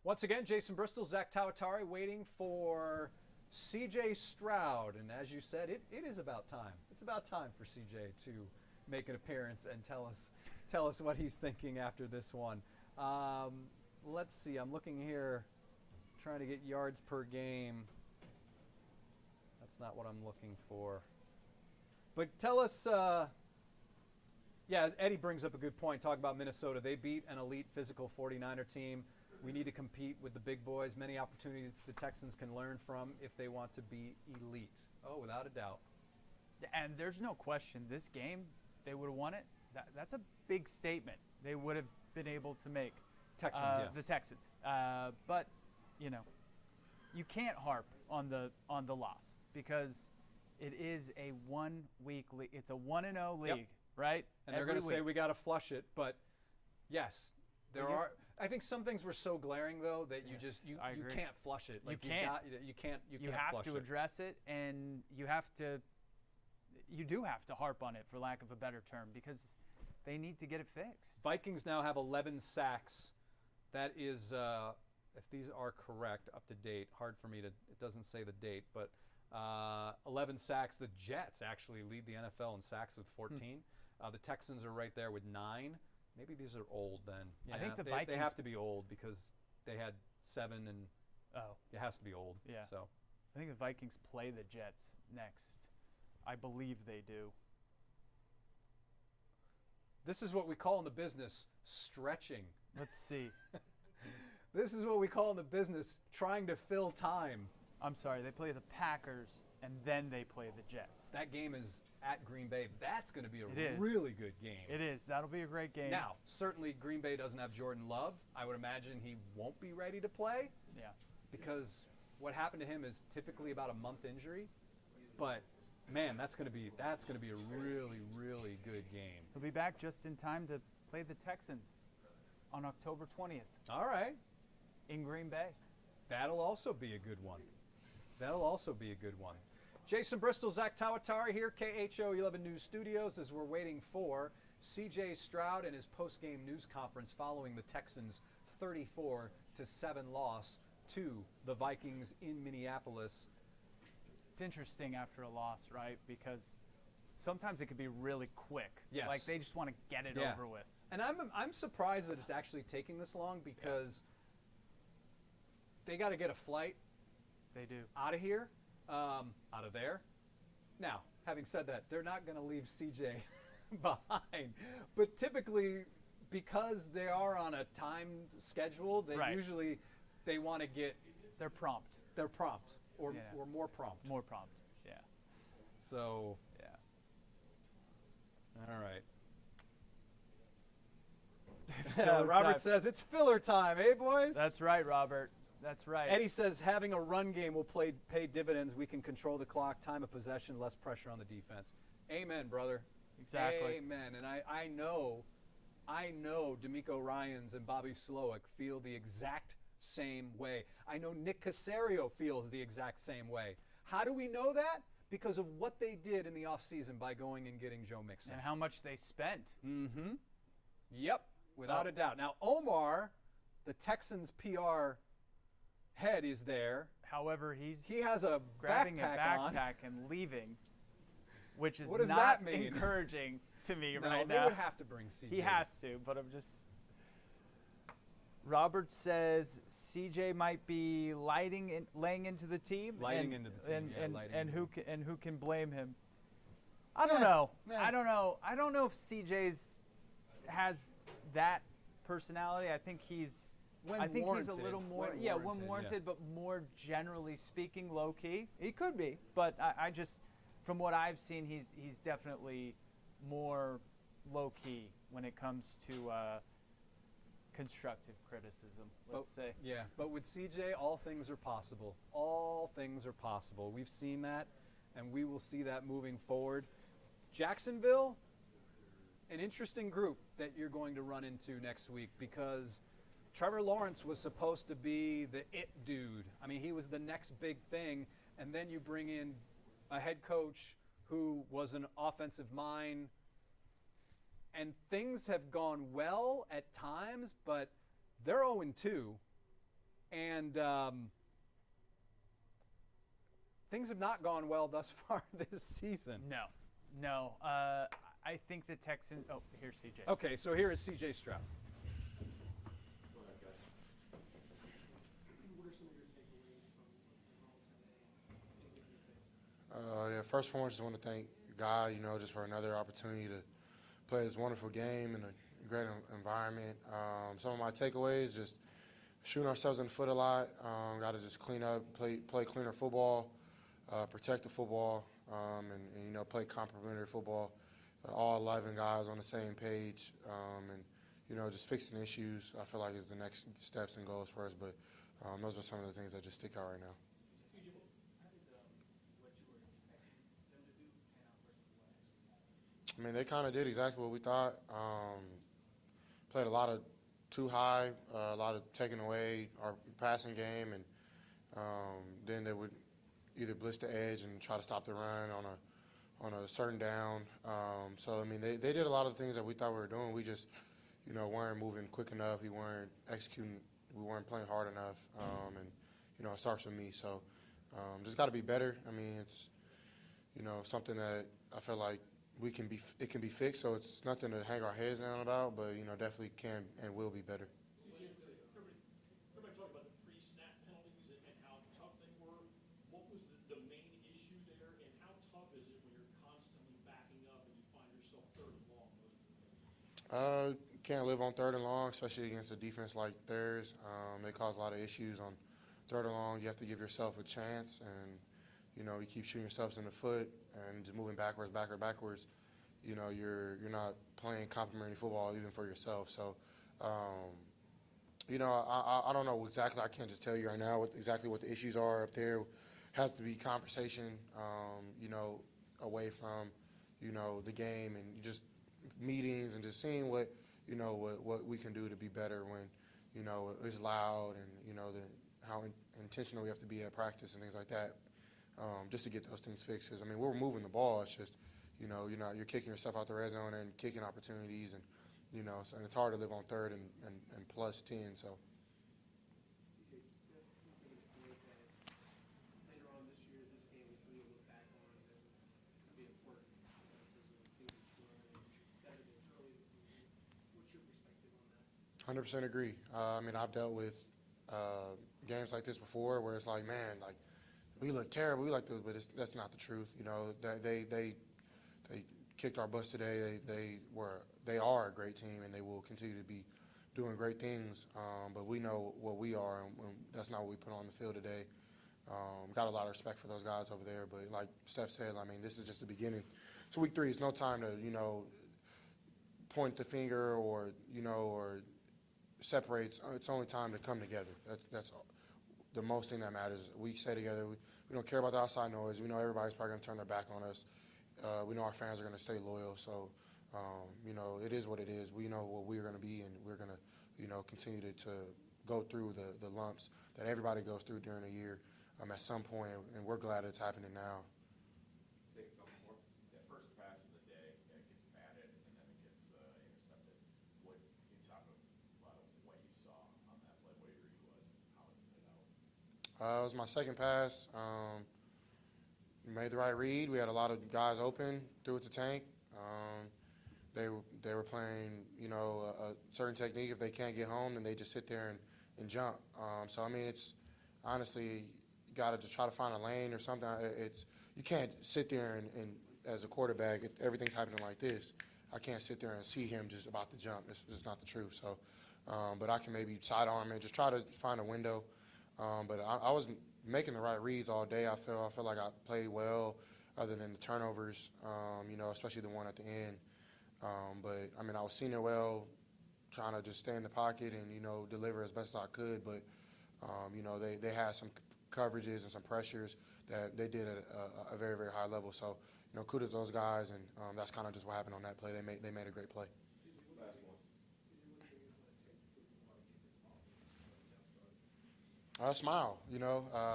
Once again, Jason Bristol, Zack Tawatari waiting for CJ Stroud. And as you said, it is about time. It's about time for CJ to make an appearance and tell us what he's thinking after this one. Let's see. I'm looking here, trying to get yards per game. That's not what I'm looking for. But tell us, as Eddie brings up a good point, talk about Minnesota. They beat an elite physical 49er team. We need to compete with the big boys. Many opportunities the Texans can learn from if they want to be elite. Oh, without a doubt. And there's no question, this game, they would have won it. That's a big statement they would have been able to make. Texans, The Texans. But, you can't harp on the loss because it is a 1 week league. It's a 1-0 league, right? And they're going to say we got to flush it, but yes, there are. I think some things were so glaring though that you can't flush it. You can't. You can't. You have to address it, and you do have to harp on it, for lack of a better term, because they need to get it fixed. Vikings now have 11 sacks. That is, if these are correct, up to date. Hard for me to. It doesn't say the date, but 11 sacks. The Jets actually lead the NFL in sacks with 14. The Texans are right there with 9. Maybe these are old then. I think the they Vikings have to be old because they had 7 and it has to be old. Yeah. So I think the Vikings play the Jets next. I believe they do. this is what we call in the business stretching. Let's see. This is what we call in the business trying to fill time. I'm sorry, they play the Packers and then they play the Jets. That game is at Green Bay. That's going to be It is. really good game. It is. That'll be a great game. Now, certainly Green Bay doesn't have Jordan Love. I would imagine he won't be ready to play Yeah. because what happened to him is typically about a month injury. But man, that's going to be a really, really good game. He'll be back just in time to play the Texans on October 20th All right. in Green Bay. That'll also be a good one. Jason Bristol, Zack Tawatari here, KHOU 11 News Studios, as we're waiting for C.J. Stroud and his post-game news conference following the Texans' 34-7 loss to the Vikings in Minneapolis. It's interesting after a loss, right? Because sometimes it could be really quick. Yes. Like they just want to get it Yeah. over with. And I'm surprised that it's actually taking this long because they got to get a flight They do. out of here, out of there. Now, having said that, they're not going to leave CJ behind. But typically, because they are on a time schedule, they Right. usually they want to get They're prompt. they're prompt or Yeah. more prompt. More prompt. Yeah. So, Yeah. all right. Filler Robert time. says it's filler time, eh, boys? That's right, Robert. That's right. Eddie says having a run game will pay dividends. We can control the clock, time of possession, less pressure on the defense. Amen, brother. Exactly. Amen. And I know Demeco Ryans and Bobby Slowick feel the exact same way. I know Nick Caserio feels the exact same way. How do we know that? Because of what they did in the offseason by going and getting Joe Mixon. And how much they spent. Mm-hmm. Yep, without a doubt. Now, Omar, the Texans PR head, is there. However, He has a grabbing backpack a on. backpack and leaving, which is What does not that mean? encouraging to me No, right they now. would have to bring CJ. He has to, but I'm just. Robert says CJ might be laying into the team. Lighting into the team, yeah, lighting and into who can blame him? I don't Yeah, know. yeah. I don't know. I don't know if CJ's has that personality. I think he's. When I think warranted, he's a little more. when Yeah, warranted, when warranted, but more generally speaking, low key. He could be, but I just, from what I've seen, he's definitely more low key when it comes to constructive criticism. Let's say. Yeah, but with CJ, all things are possible. All things are possible. We've seen that, and we will see that moving forward. Jacksonville, an interesting group that you're going to run into next week because Trevor Lawrence was supposed to be the it dude. I mean, he was the next big thing, and then you bring in a head coach who was an offensive mind, and things have gone well at times, but they're 0-2, and things have not gone well thus far this season. No. I think the Texans. Oh, here's CJ. Okay, so here is C.J. Stroud. Go ahead, guys. What are some of your takeaways from the Yeah, first and foremost, just want to thank God, just for another opportunity to play this wonderful game in a great environment. Some of my takeaways, just shooting ourselves in the foot a lot. Got to just clean up, play cleaner football, protect the football, and play complementary football. All 11 guys on the same page, and just fixing issues. I feel like is the next steps and goals for us. But those are some of the things that just stick out right now. How did what you were expecting them to do pan out versus what actually happened? I mean, they kind of did exactly what we thought. Played a lot of too high, a lot of taking away our passing game, and then they would either blitz the edge and try to stop the run on a certain down. So, I mean, they did a lot of things that we thought we were doing. We just, weren't moving quick enough. We weren't executing. We weren't playing hard enough. And, it starts with me. So, just got to be better. I mean, it's, something that I feel like, it can be fixed. So it's nothing to hang our heads down about, but definitely can and will be better. Everybody talked about the pre-snap penalties and how tough they were. What was the main issue there, and how tough is it when you're constantly backing up and you find yourself third and long most of the time? Can't live on third and long, especially against a defense like theirs. They cause a lot of issues on third and long. You have to give yourself a chance, and you keep shooting yourselves in the foot and just moving backwards. You're not playing complimentary football even for yourself. So, I don't know exactly. I can't just tell you right now exactly what the issues are up there. Has to be conversation, away from, the game and just meetings and just seeing what we can do to be better when, it's loud and, how intentional we have to be at practice and things like that, just to get those things fixed. Because, we're moving the ball. It's just, you're kicking yourself out the red zone and kicking opportunities and, and it's hard to live on third and plus 10, so. Later on this year, this game is something to look back on that would be important in terms of things that you learned and it's better than it's early in the season. What's your perspective on that? 100% agree. I've dealt with games like this before where it's like, man, like we look terrible, we like this, but that's not the truth. They kicked our butts today. They are a great team, and they will continue to be doing great things. But we know what we are, and that's not what we put on the field today. Got a lot of respect for those guys over there, but like Steph said, this is just the beginning. It's week 3. It's no time to point the finger or separate. It's only time to come together. That's the most thing that matters. We stay together. We don't care about the outside noise. We know everybody's probably going to turn their back on us. We know our fans are going to stay loyal. So, it is what it is. We know what we're going to be, and we're going to, continue to go through the lumps that everybody goes through during the year at some point, and we're glad it's happening now. Take a couple more. That first pass of the day, it gets batted, and then it gets intercepted. What can you talk about what you saw on that play, what your read was, and how it played out? It was my second pass. We made the right read. We had a lot of guys open, threw it to Tank. They were playing, a certain technique. If they can't get home, then they just sit there and jump. It's honestly, you got to just try to find a lane or something. You can't sit there and as a quarterback, everything's happening like this. I can't sit there and see him just about to jump. It's just not the truth. So, but I can maybe sidearm it, just try to find a window. But I was making the right reads all day. I feel like I played well, other than the turnovers, especially the one at the end. But I was seeing it well, trying to just stay in the pocket and deliver as best as I could. But they had some coverages and some pressures that they did at a very, very high level. So kudos to those guys, and that's kind of just what happened on that play. They made a great play. Smile,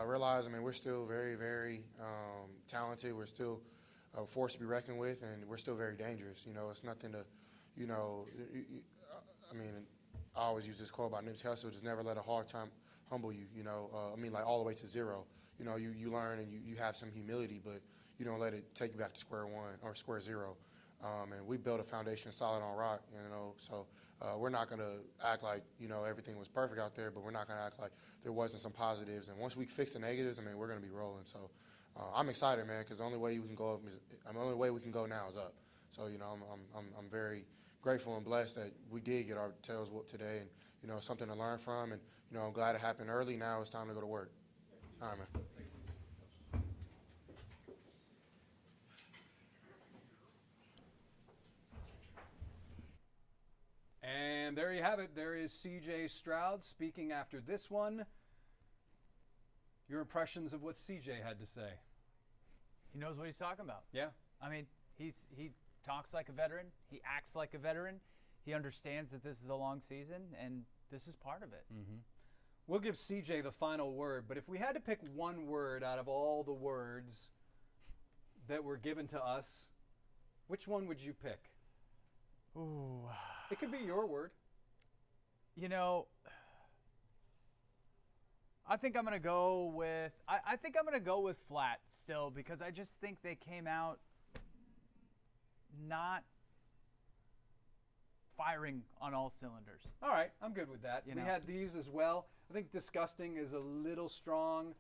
realize, we're still very, very talented. We're still a force to be reckoned with, and we're still very dangerous. It's nothing to, I always use this quote about Nipsey Hussle, just never let a hard time humble you, like all the way to zero. You learn and you have some humility, but you don't let it take you back to square one or square zero. And we built a foundation solid on rock, so we're not going to act like, everything was perfect out there, but we're not going to act like there wasn't some positives. And once we fix the negatives, we're going to be rolling. So I'm excited, man, because the only way we can go up the only way we can go now is up. So, I'm very grateful and blessed that we did get our tails whooped today, and, something to learn from. And, I'm glad it happened early. Now it's time to go to work. All right, man. And there you have it. There is C.J. Stroud speaking after this one. Your impressions of what C.J. had to say? He knows what he's talking about. Yeah. He talks like a veteran. He acts like a veteran. He understands that this is a long season, and this is part of it. Mm-hmm. We'll give C.J. the final word, but if we had to pick one word out of all the words that were given to us, which one would you pick? Ooh. It could be your word. I think I'm going to go with flat still, because I just think they came out not firing on all cylinders. All right, I'm good with that. You We know. had these as well. I think disgusting is a little strong.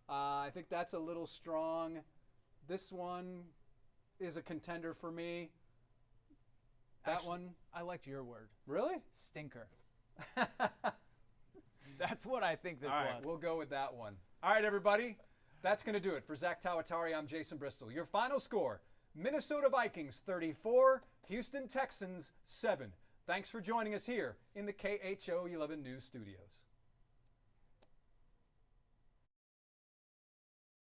I think that's a little strong. This one is a contender for me. That Actually, one, I liked your word. really? Stinker. That's what I think this All right, was. we'll go with that one. All right, everybody. That's going to do it. For Zack Tawatari, I'm Jason Bristol. Your final score, Minnesota Vikings 34, Houston Texans 7. Thanks for joining us here in the KHOU 11 News Studios.